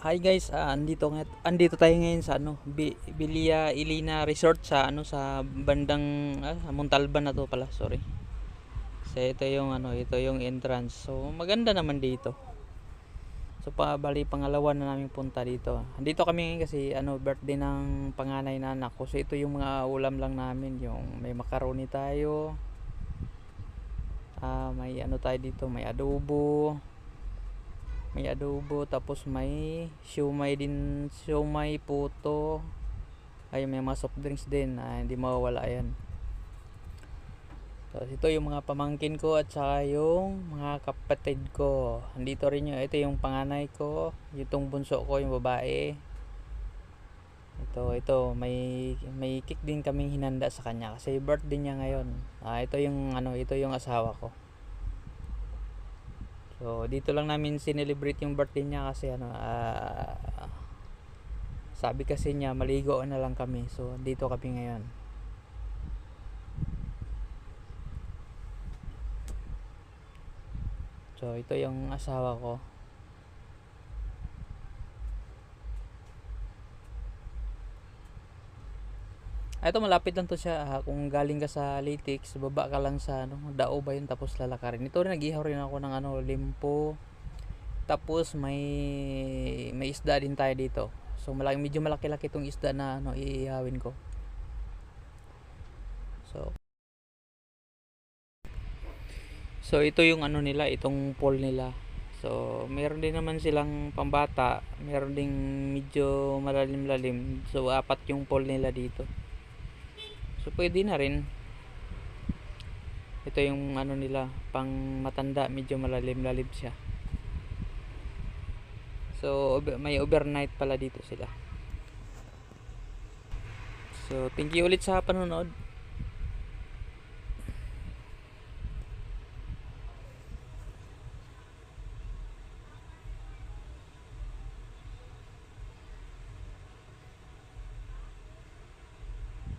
Hi guys, andito tayo ngayon sa Bilia Ilina Resort sa sa bandang Montalban na to pala, sorry. So ito yung entrance. So maganda naman dito. So pangalawa na namin punta dito. Andito kami ngayon kasi birthday ng panganay na anak ko. So ito yung mga ulam lang namin, yung may macaroni tayo. May tayo dito, may adobo, tapos may siomay puto, ay may mga soft drinks din, hindi mawawala yan. Tapos ito yung mga pamangkin ko at saka yung mga kapatid ko, andito rin ito yung panganay ko, itong bunso ko yung babae. Ito may cake din kaming hinanda sa kanya kasi birthday niya ngayon. Ito yung asawa ko. So dito lang namin sinelebrate yung birthday niya kasi sabi kasi niya maligo na lang kami. So dito kami ngayon. So ito yung asawa ko. Ito malapit lang to siya. Kung galing ka sa Litix, baba ka lang sa Dao ba yun, tapos lalakarin. Ito rin, nag-ihaw rin ako ng limpo. Tapos may isda din tayo dito. So medyo malaki-laki itong isda na iihawin ko. So ito yung nila, itong pool nila. So meron din naman silang pambata, meron ding medyo malalim-lalim. So apat yung pool nila dito. So pwede na rin. Ito yung nila, pang matanda, medyo malalim-lalim siya. So may overnight pala dito sila. So thank you ulit sa panonood.